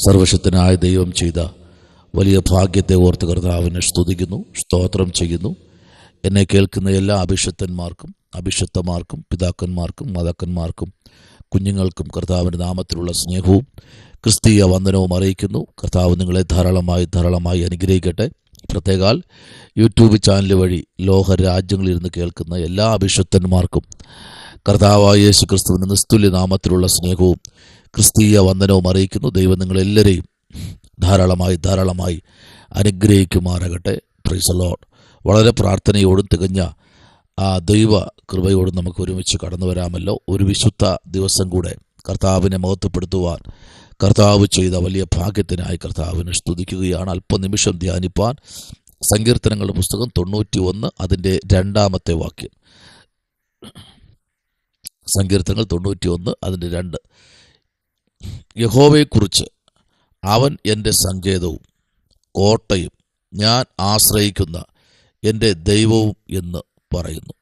സർവശക്തനായ ദൈവം ചെയ്ത വലിയ ഭാഗ്യത്തെ ഓർത്ത് കർത്താവിനെ സ്തുതിക്കുന്നു, സ്തോത്രം ചെയ്യുന്നു. എന്നെ കേൾക്കുന്ന എല്ലാ അഭിഷക്തന്മാർക്കും, അഭിഷക്തമാർക്കും, പിതാക്കന്മാർക്കും, മാതാക്കന്മാർക്കും, കുഞ്ഞുങ്ങൾക്കും കർത്താവിൻ്റെ നാമത്തിലുള്ള സ്നേഹവും ക്രിസ്തീയ വന്ദനവും അറിയിക്കുന്നു. കർത്താവ് നിങ്ങളെ ധാരാളമായി അനുഗ്രഹിക്കട്ടെ. പ്രത്യേകാൽ യൂട്യൂബ് ചാനൽ വഴി ലോക രാജ്യങ്ങളിലിരുന്ന് കേൾക്കുന്ന എല്ലാ അഭിഷക്തന്മാർക്കും കർത്താവായ യേശു ക്രിസ്തുവിൻ്റെ നിസ്തുല്യ നാമത്തിലുള്ള സ്നേഹവും ക്രിസ്തീയ വന്ദനവും അറിയിക്കുന്നു. ദൈവം നിങ്ങളെല്ലാവരെയും ധാരാളമായി അനുഗ്രഹിക്കുമാറാകട്ടെ. Price the Lord. വളരെ പ്രാർത്ഥനയോടും തികഞ്ഞ ദൈവ കൃപയോടും നമുക്ക് ഒരുമിച്ച് കടന്നു വരാമല്ലോ. ഒരു വിശുദ്ധ ദിവസം കൂടെ കർത്താവിനെ മഹത്വപ്പെടുത്തുവാൻ കർത്താവ് ചെയ്ത വലിയ ഭാഗ്യത്തിനായി കർത്താവിനെ സ്തുതിക്കുകയാണ്. അല്പനിമിഷം ധ്യാനിപ്പാൻ സങ്കീർത്തനങ്ങളുടെ പുസ്തകം 91 അതിൻ്റെ 2-ാമത്തെ വാക്യം. സങ്കീർത്തനങ്ങൾ 91 അതിൻ്റെ 2. യഹോവയെക്കുറിച്ച് അവൻ എൻ്റെ സങ്കേതവും കോട്ടയും ഞാൻ ആശ്രയിക്കുന്ന എൻ്റെ ദൈവവും എന്ന് പറയുന്നു.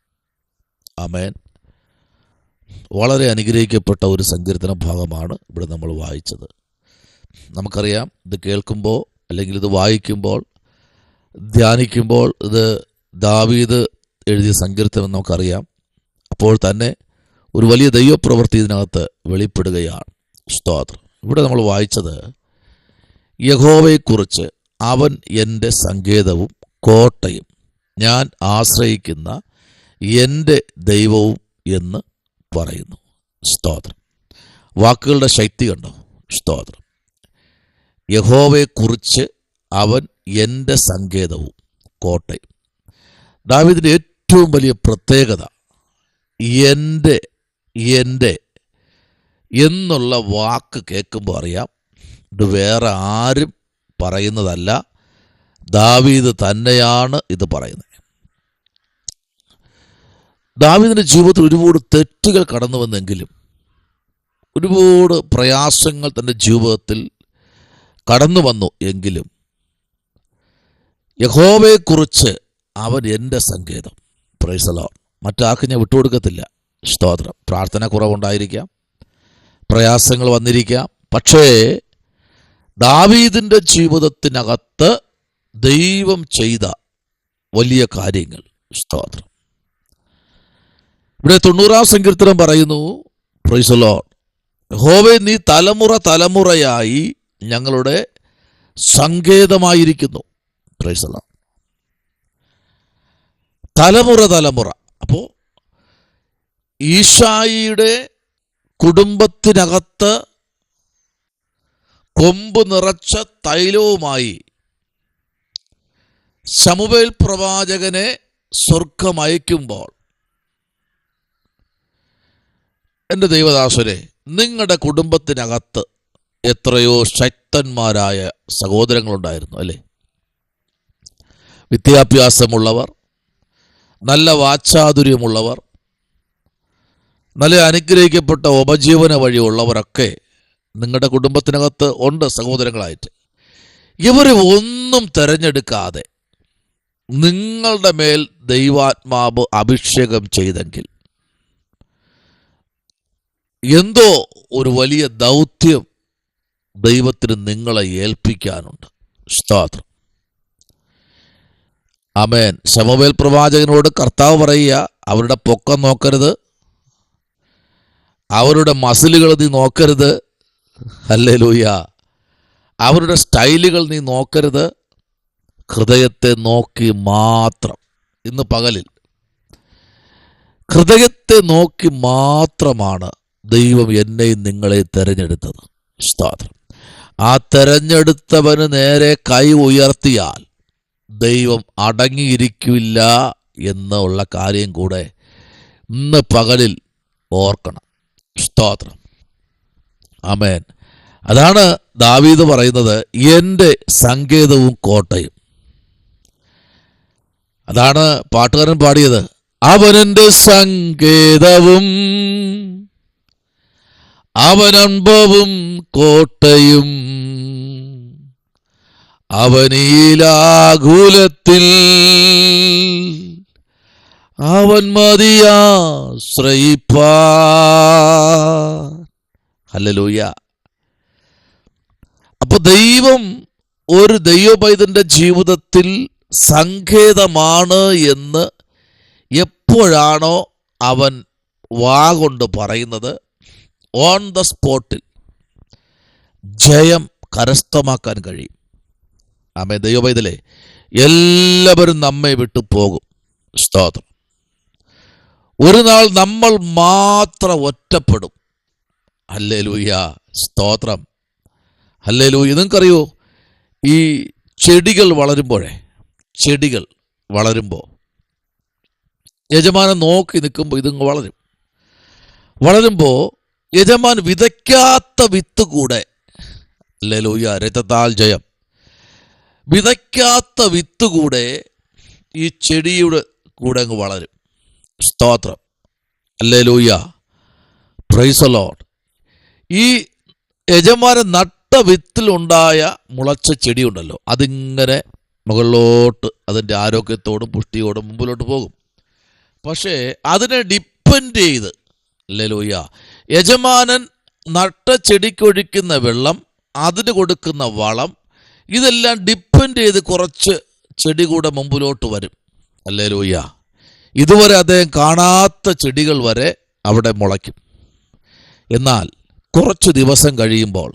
ആമേൻ. വളരെ അനുഗ്രഹിക്കപ്പെട്ട ഒരു സങ്കീർത്തന ഭാഗമാണ് ഇവിടെ നമ്മൾ വായിച്ചത്. നമുക്കറിയാം, ഇത് കേൾക്കുമ്പോൾ അല്ലെങ്കിൽ ഇത് വായിക്കുമ്പോൾ, ധ്യാനിക്കുമ്പോൾ ഇത് ദാവീദ് എഴുതിയ സങ്കീർത്തനം നമുക്കറിയാം. അപ്പോൾ തന്നെ ഒരു വലിയ ദൈവപ്രവൃത്തി ഇതിനകത്ത് വെളിപ്പെടുകയാണ്. സ്തോത്രം. ഇവിടെ നമ്മൾ വായിച്ചത് യഹോവയെക്കുറിച്ച് അവൻ എൻ്റെ സങ്കേതവും കോട്ടയും ഞാൻ ആശ്രയിക്കുന്ന എൻ്റെ ദൈവവും എന്ന് പറയുന്നു. സ്തോത്രം. വാക്കുകളുടെ ശക്തി കണ്ടോ? സ്തോത്രം. യഹോവയെക്കുറിച്ച് അവൻ എൻ്റെ സങ്കേതവും കോട്ടയും. ദാവീദിൻ്റെ ഏറ്റവും വലിയ പ്രത്യേകത എൻ്റെ എന്നുള്ള വാക്ക് കേൾക്കുമ്പോൾ അറിയാം, ഇത് വേറെ ആരും പറയുന്നതല്ല, ദാവീദ് തന്നെയാണ് ഇത് പറയുന്നത്. ദാവീദിൻ്റെ ജീവിതത്തിൽ ഒരുപാട് തെറ്റുകൾ കടന്നു വന്നെങ്കിലും, ഒരുപാട് പ്രയാസങ്ങൾ തൻ്റെ ജീവിതത്തിൽ കടന്നു വന്നു എങ്കിലും, യഹോവയെക്കുറിച്ച് അവൻ എൻ്റെ സങ്കേതം. Price the Lord. മറ്റാർക്കും ഞാൻ വിട്ടുകൊടുക്കത്തില്ല. സ്തോത്രം. പ്രാർത്ഥന കുറവുണ്ടായിരിക്കാം, പ്രയാസങ്ങൾ വന്നിരിക്കാം, പക്ഷേ ദാവീദിൻ്റെ ജീവിതത്തിനകത്ത് ദൈവം ചെയ്ത വലിയ കാര്യങ്ങൾ. സ്തോത്രം. ഇവിടെ 90-ാം സങ്കീർത്തനം പറയുന്നു, പ്രൈസ് ദി ലോർഡ്, യഹോവേ നീ തലമുറയായി ഞങ്ങളുടെ സങ്കേതമായിരിക്കുന്നു. Price the Lord. തലമുറ. അപ്പോൾ ഈശായിയുടെ കുടുംബത്തിനകത്ത് കൊമ്പ് നിറച്ച തൈലവുമായി ശമൂവേൽ പ്രവാചകനെ സ്വർഗ്ഗം അയക്കുമ്പോൾ, എൻ്റെ ദൈവദാസരെ, നിങ്ങളുടെ കുടുംബത്തിനകത്ത് എത്രയോ ശക്തന്മാരായ സഹോദരങ്ങളുണ്ടായിരുന്നു അല്ലേ? വിദ്യാഭ്യാസമുള്ളവർ, നല്ല വാചാതുര്യമുള്ളവർ, നല്ല അനുഗ്രഹിക്കപ്പെട്ട ഉപജീവന വഴിയുള്ളവരൊക്കെ നിങ്ങളുടെ കുടുംബത്തിനകത്ത് ഉണ്ട് സഹോദരങ്ങളായിട്ട്. ഇവരെ ഒന്നും തിരഞ്ഞെടുക്കാതെ നിങ്ങളുടെ മേൽ ദൈവാത്മാവ് അഭിഷേകം ചെയ്തെങ്കിൽ എന്തോ ഒരു വലിയ ദൗത്യം ദൈവത്തിന് നിങ്ങളെ ഏൽപ്പിക്കാനുണ്ട്. സ്തോത്രം. ആമേൻ. ശമൂവേൽ പ്രവാചകനോട് കർത്താവ് പറയുക, അവരുടെ പൊക്കം നോക്കരുത്, അവരുടെ മസിലുകൾ നീ നോക്കരുത്, ഹല്ലേലൂയ, അവരുടെ സ്റ്റൈലുകൾ നീ നോക്കരുത്, ഹൃദയത്തെ നോക്കി മാത്രം. ഇന്ന് പകലിൽ ഹൃദയത്തെ നോക്കി മാത്രമാണ് ദൈവം എന്നെയും നിങ്ങളെ തിരഞ്ഞെടുത്തത്. സ്തോത്രം. ആ തിരഞ്ഞെടുത്തവന് നേരെ കൈ ഉയർത്തിയാൽ ദൈവം അടങ്ങിയിരിക്കില്ല എന്നുള്ള കാര്യം കൂടെ ഇന്ന് പകലിൽ ഓർക്കണം. സ്തോത്രം. ആമേൻ. അതാണ് ദാവീദ് പറയുന്നത്, എൻ്റെ സങ്കേതവും കോട്ടയും. അതാണ് പാട്ടുകാരൻ പാടിയത്, അവനെൻ്റെ സങ്കേതവും അവനൻപവും കോട്ടയും അവനീലാകുലത്തിൽ അവൻ മതിയാശ്രയിപ്പാൻ. ഹല്ലേലൂയ. അപ്പൊ ദൈവം ഒരു ദൈവപൈതന്റെ ജീവിതത്തിൽ സങ്കേതമാണ് എന്ന് എപ്പോഴാണോ അവൻ വാ കൊണ്ട് പറയുന്നത്, ഓൺ ദ സ്പോട്ടിൽ ജയം കരസ്ഥമാക്കാൻ കഴിയും. ആമേൻ. ദൈവപൈതലേ, എല്ലാവരും നമ്മെ വിട്ടു പോകും. സ്തോത്രം. ഒരു നാൾ നമ്മൾ മാത്രം ഒറ്റപ്പെടും. ഹല്ലേലൂയ. സ്തോത്രം. ഹല്ലേലൂയ. നിങ്ങൾക്കറിയോ, ഈ ചെടികൾ വളരുമ്പോൾ യജമാനൻ നോക്കി നിൽക്കുമ്പോൾ ഇതിങ്ങ് വളരുമ്പോൾ യജമാൻ വിതയ്ക്കാത്ത വിത്ത് കൂടെ, ഹല്ലേലൂയ, രക്തത്താൽ ജയം, വിതയ്ക്കാത്ത വിത്ത് കൂടെ ഈ ചെടിയുടെ കൂടെ അങ്ങ് വളരും. സ്തോത്രം. ഹല്ലേലൂയ. Price the Lord. ഈ യജമാനൻ നട്ട വിത്തിലുണ്ടായ മുളച്ച ചെടിയുണ്ടല്ലോ, അതിങ്ങനെ മുകളിലോട്ട് അതിൻ്റെ ആരോഗ്യത്തോടും പുഷ്ടിയോടും മുമ്പിലോട്ട് പോകും. പക്ഷേ അതിനെ ഡിപ്പെൻഡ് ചെയ്ത്, ഹല്ലേലൂയ, യജമാനൻ നട്ട ചെടിക്കൊഴിക്കുന്ന വെള്ളം, അതിന് കൊടുക്കുന്ന വളം, ഇതെല്ലാം ഡിപ്പെൻഡ് ചെയ്ത് കുറച്ച് ചെടി കൂടെ മുമ്പിലോട്ട് വരും. ഹല്ലേലൂയ. ഇതുവരെ അദ്ദേഹം കാണാത്ത ചെടികൾ വരെ അവിടെ മുളയ്ക്കും. എന്നാൽ കുറച്ച് ദിവസം കഴിയുമ്പോൾ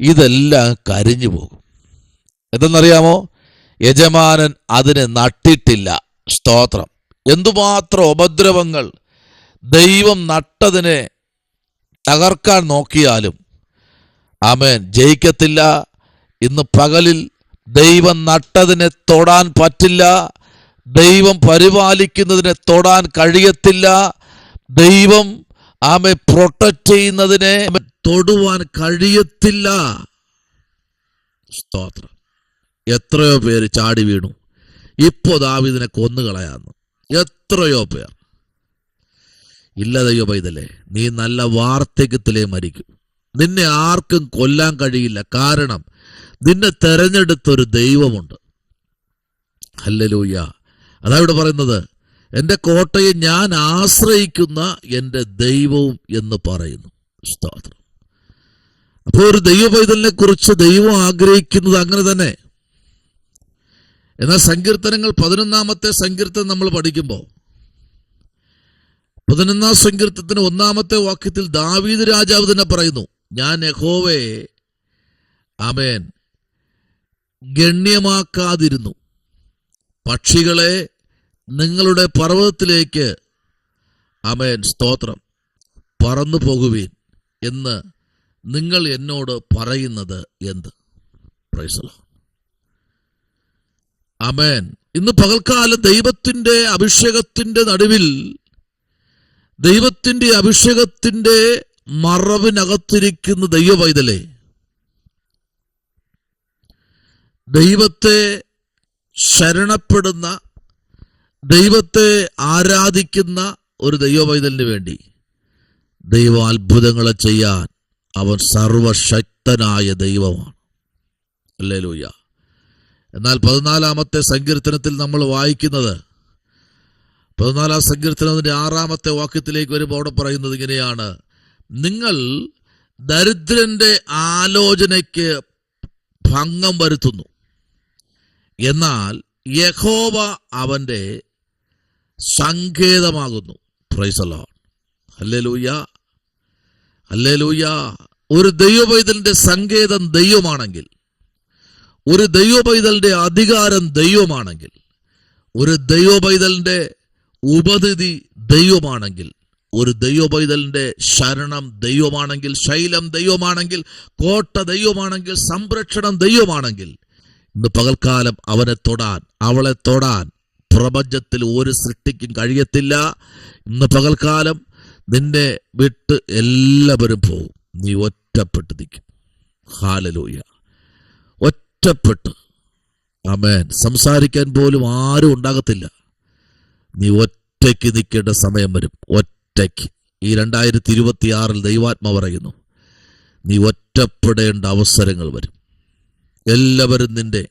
ഇതെല്ലാം കരിഞ്ഞു പോകും. എന്തെന്നറിയാമോ? യജമാനൻ അതിനെ നട്ടിട്ടില്ല. സ്തോത്രം. എന്തുമാത്രം ഉപദ്രവങ്ങൾ ദൈവം നട്ടതിനെ തകർക്കാൻ നോക്കിയാലും ആമേൻ, ജയിക്കത്തില്ല. ഇന്ന് പകലിൽ ദൈവം നട്ടതിനെ തൊടാൻ പറ്റില്ല. ദൈവം പരിപാലിക്കുന്നതിനെ തൊടാൻ കഴിയത്തില്ല. ദൈവം പ്രൊട്ടക്ട് ചെയ്യുന്നതിനെ തൊടുവാൻ കഴിയത്തില്ല. സ്തോത്രം. എത്രയോ പേര് ചാടി വീണു. ഇപ്പോ ദാവീദിനെ കൊന്നുകളയാന്ന് എത്രയോ പേർ. ഇല്ല ദൈവപൈതലേ, നീ നല്ല വാർദ്ധക്യത്തിലേ മരിക്കും. നിന്നെ ആർക്കും കൊല്ലാൻ കഴിയില്ല. കാരണം നിന്നെ തെരഞ്ഞെടുത്തൊരു ദൈവമുണ്ട്. ഹല്ലേലൂയ. അതാ ഇവിടെ പറയുന്നത്, എൻ്റെ കോട്ടയെ ഞാൻ ആശ്രയിക്കുന്ന എൻ്റെ ദൈവവും എന്ന് പറയുന്നു. സ്തോത്രം. അപ്പോൾ ഒരു ദൈവപൈതലിനെ കുറിച്ച് ദൈവം ആഗ്രഹിക്കുന്നത് അങ്ങനെ തന്നെ. എന്നാൽ സങ്കീർത്തനങ്ങൾ 11-ാമത്തെ സങ്കീർത്തനം നമ്മൾ പഠിക്കുമ്പോൾ 11-ാം സങ്കീർത്തനത്തിന് 1-ാമത്തെ വാക്യത്തിൽ ദാവീദ് രാജാവ് തന്നെ പറയുന്നു, ഞാൻ യഹോവയെ ആമേൻ ഗണ്യമാക്കാതിരുന്നു. പക്ഷികളെ നിങ്ങളുടെ പർവ്വതത്തിലേക്ക് ആമേൻ സ്തോത്രം പറന്നു പോകുവീൻ എന്ന് നിങ്ങൾ എന്നോട് പറയുന്നത് എന്ത്? Praise the lord. ആമേൻ. ഇന്ന് പകൽക്കാലം ദൈവത്തിന്റെ അഭിഷേകത്തിന്റെ നടുവിൽ, ദൈവത്തിന്റെ അഭിഷേകത്തിന്റെ മറവിനകത്തിരിക്കുന്ന ദൈവപൈതലേ, ദൈവത്തെ ശരണപ്പെടുന്ന, ദൈവത്തെ ആരാധിക്കുന്ന ഒരു ദൈവപൈതലിന് വേണ്ടി ദൈവം അത്ഭുതങ്ങളെ ചെയ്യാൻ അവൻ സർവശക്തനായ ദൈവമാണ്. ഹല്ലേലൂയ. എന്നാൽ 14-ാമത്തെ സങ്കീർത്തനത്തിൽ നമ്മൾ വായിക്കുന്നത്, 14-ാം സങ്കീർത്തനത്തിന്റെ 6-ാമത്തെ വാക്യത്തിലേക്ക് വരുമ്പോൾ അവിടെ പറയുന്നത് ഇങ്ങനെയാണ്, നിങ്ങൾ ദരിദ്രന്റെ ആലോചനയ്ക്ക് ഭംഗം വരുത്തുന്നു, എന്നാൽ യഹോവ അവന്റെ സങ്കേതമാകുന്നു. Praise the lord. Hallelujah. Hallelujah. ഒരു ദൈവപൈതലിന്റെ സങ്കേതം ദൈവമാണെങ്കിൽ, ഒരു ദൈവപൈതലിന്റെ അധികാരം ദൈവമാണെങ്കിൽ, ഒരു ദൈവപൈതലിന്റെ ഉപനിധി ദൈവമാണെങ്കിൽ, ഒരു ദൈവപൈതലിന്റെ ശരണം ദൈവമാണെങ്കിൽ, ശൈലം ദൈവമാണെങ്കിൽ, കോട്ട ദൈവമാണെങ്കിൽ, സംരക്ഷണം ദൈവമാണെങ്കിൽ, ഇന്ന് പകൽക്കാലം അവനെ തൊടാൻ, അവളെ തൊടാൻ പ്രപഞ്ചത്തിൽ ഒരു സൃഷ്ടിക്കും കഴിയത്തില്ല. ഇന്ന് പകൽക്കാലം നിന്നെ വിട്ട് എല്ലാവരും പോകും. നീ ഒറ്റപ്പെട്ട് നിൽക്കും. ഹല്ലേലൂയ. ഒറ്റപ്പെട്ട്, ആമേൻ, സംസാരിക്കാൻ പോലും ആരും ഉണ്ടാകത്തില്ല. നീ ഒറ്റയ്ക്ക് നിൽക്കേണ്ട സമയം വരും. ഒറ്റയ്ക്ക്. ഈ 2026 ദൈവാത്മ പറയുന്നു, നീ ഒറ്റപ്പെടേണ്ട അവസരങ്ങൾ വരും. എല്ലാവരും നിന്റെ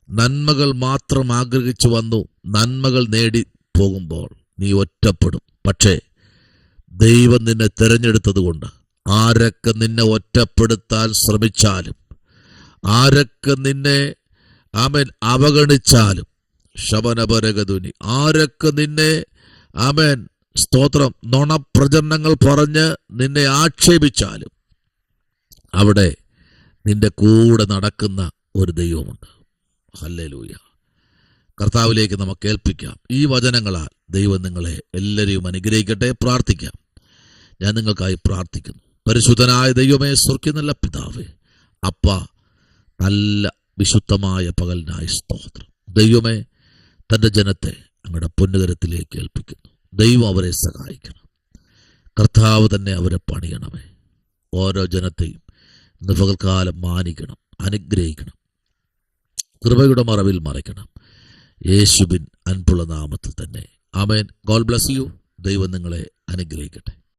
നന്മകൾ മാത്രം ആഗ്രഹിച്ചു വന്നു നന്മകൾ നേടി പോകുമ്പോൾ നീ ഒറ്റപ്പെടും. പക്ഷേ ദൈവം നിന്നെ തിരഞ്ഞെടുത്തത് കൊണ്ട് ആരൊക്കെ നിന്നെ ഒറ്റപ്പെടുത്താൻ ശ്രമിച്ചാലും ആരൊക്കെ നിന്നെ ആമേൻ അവഗണിച്ചാലും, ശബനപരഗതുനി, ആരൊക്കെ നിന്നെ ആമേൻ സ്തോത്രം നുണപ്രചരണങ്ങൾ പറഞ്ഞ് നിന്നെ ആക്ഷേപിച്ചാലും അവിടെ നിന്റെ കൂടെ നടക്കുന്ന ഒരു ദൈവമുണ്ട്. ഹല്ലേലൂയ. കർത്താവിലേക്ക് നമുക്ക് ഏൽപ്പിക്കാം. ഈ വചനങ്ങളാൽ ദൈവം നിങ്ങളെ എല്ലാവരെയും അനുഗ്രഹിക്കട്ടെ. പ്രാർത്ഥിക്കാം. ഞാൻ നിങ്ങൾക്കായി പ്രാർത്ഥിക്കുന്നു. പരിശുദ്ധനായ ദൈവമേ, സ്വർഗ്ഗീയ പിതാവേ, അപ്പ, നല്ല വിശുദ്ധമായ പകലിനായി സ്തോത്രം. ദൈവമേ, തൻ്റെ ജനത്തെ അങ്ങയുടെ പൊന്നുകരത്തിലേക്ക് ഏൽപ്പിക്കുന്നു. ദൈവം അവരെ സഹായിക്കണം. കർത്താവ് തന്നെ അവരെ പണിയണമേ. ഓരോ ജനത്തെയും ഇന്ന് പകൽക്കാലം മാനിക്കണം, അനുഗ്രഹിക്കണം, കൃപയുടെ മറവിൽ മറയ്ക്കണം. യേശുവിൻ അൻപുള്ള നാമത്തിൽ തന്നെ ആമേൻ. God bless you. ദൈവം നിങ്ങളെ അനുഗ്രഹിക്കട്ടെ.